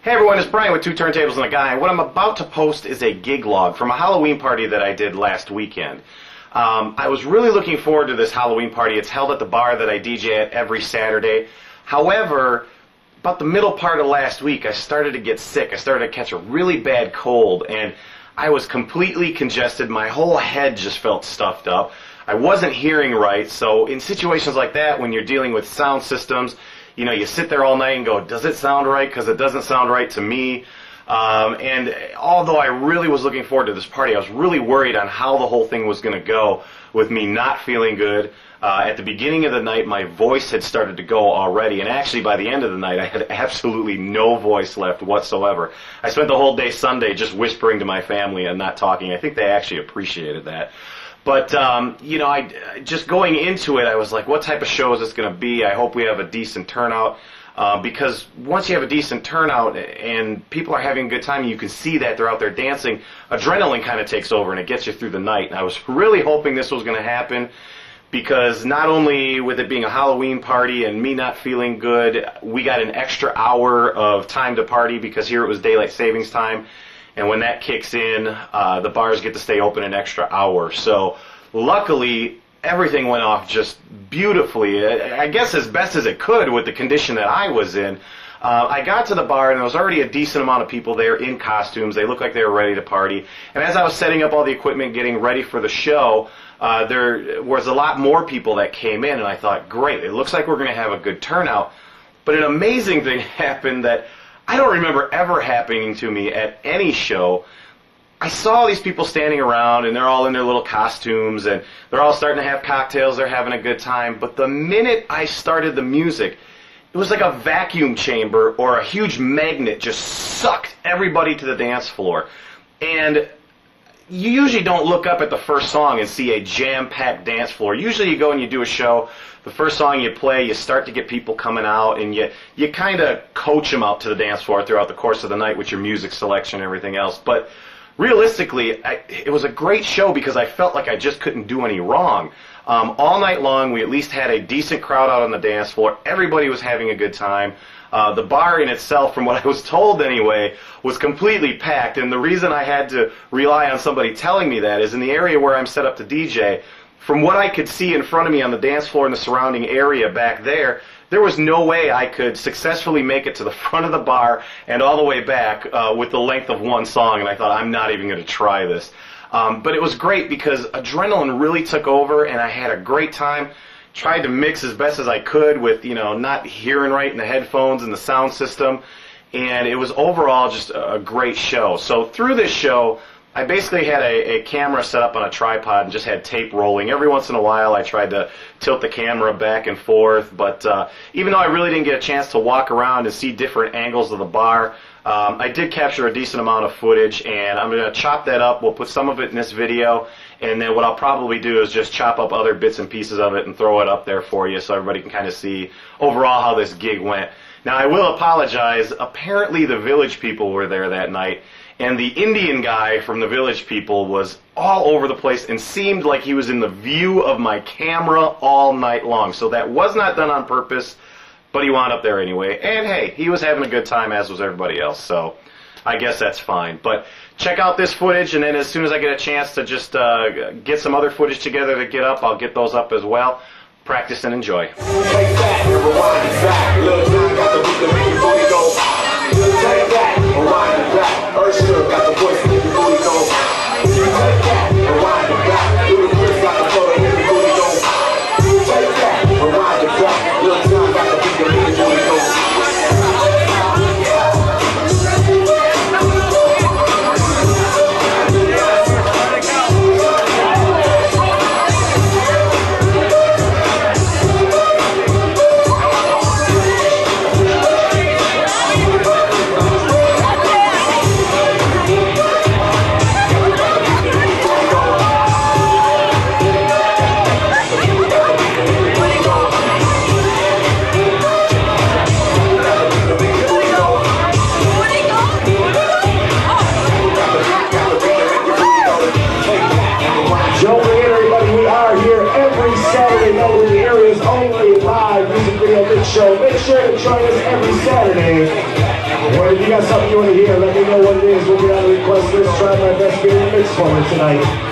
Hey everyone, it's Brian with Two Turntables and a Guy. What I'm about to post is a gig log from a Halloween party that I did last weekend. I was really looking forward to this Halloween party. It's held at the bar that I DJ at every Saturday. However, about the middle part of last week, I started to get sick. I started to catch a really bad cold, and I was completely congested. My whole head just felt stuffed up. I wasn't hearing right, so in situations like that, when you're dealing with sound systems, you know, you sit there all night and go, does it sound right? Because it doesn't sound right to me. And although I really was looking forward to this party, I was really worried on how the whole thing was going to go with me not feeling good. At the beginning of the night, my voice had started to go already, and actually by the end of the night, I had absolutely no voice left whatsoever. I spent the whole day Sunday just whispering to my family and not talking. I think they actually appreciated that. But, you know, just going into it, I was like, what type of show is this going to be? I hope we have a decent turnout. Because once you have a decent turnout and people are having a good time, you can see that they're out there dancing, adrenaline kind of takes over and it gets you through the night. And I was really hoping this was going to happen because not only with it being a Halloween party and me not feeling good, we got an extra hour of time to party because here it was daylight savings time. And when that kicks in, the bars get to stay open an extra hour. So luckily, everything went off just beautifully, I guess as best as it could with the condition that I was in. I got to the bar and there was already a decent amount of people there in costumes. They looked like they were ready to party. And as I was setting up all the equipment, getting ready for the show, there was a lot more people that came in, and I thought, great, it looks like we're going to have a good turnout. But an amazing thing happened that I don't remember ever happening to me at any show. I saw these people standing around, and they're all in their little costumes, and they're all starting to have cocktails, they're having a good time. But the minute I started the music, it was like a vacuum chamber or a huge magnet just sucked everybody to the dance floor. And you usually don't look up at the first song and see a jam-packed dance floor. Usually you go and you do a show, the first song you play, you start to get people coming out, and you kind of coach them out to the dance floor throughout the course of the night with your music selection and everything else. But realistically, it was a great show because I felt like I just couldn't do any wrong. All night long, we at least had a decent crowd out on the dance floor. Everybody was having a good time. The bar in itself, from what I was told anyway, was completely packed. And the reason I had to rely on somebody telling me that is in the area where I'm set up to DJ, from what I could see in front of me on the dance floor in the surrounding area back there, there was no way I could successfully make it to the front of the bar and all the way back with the length of one song, and I thought, I'm not even going to try this. But it was great because adrenaline really took over, and I had a great time. Tried to mix as best as I could with, you know, not hearing right in the headphones and the sound system, and it was overall just a great show. So through this show, I basically had a camera set up on a tripod and just had tape rolling. Every once in a while I tried to tilt the camera back and forth, but even though I really didn't get a chance to walk around and see different angles of the bar, I did capture a decent amount of footage, and I'm going to chop that up. We'll put some of it in this video, and then what I'll probably do is just chop up other bits and pieces of it and throw it up there for you so everybody can kind of see overall how this gig went. Now I will apologize. Apparently the Village People were there that night, and the Indian guy from the Village People was all over the place and seemed like he was in the view of my camera all night long. So that was not done on purpose, but he wound up there anyway. And hey, he was having a good time, as was everybody else, so I guess that's fine. But check out this footage, and then as soon as I get a chance to just get some other footage together to get up, I'll get those up as well. Practice and enjoy. Take that, rewind it back. Little time got the beat, the booty go. Take that, rewind it back. Ursula got the voice, make the booty go. Take that, rewind it back. Do the grip, got the photo, make the booty go. Take that, rewind it back. Little time got the beat, the booty go. Show. Make sure to join us every Saturday. Or if you got something just tried my best to get a mix for me tonight.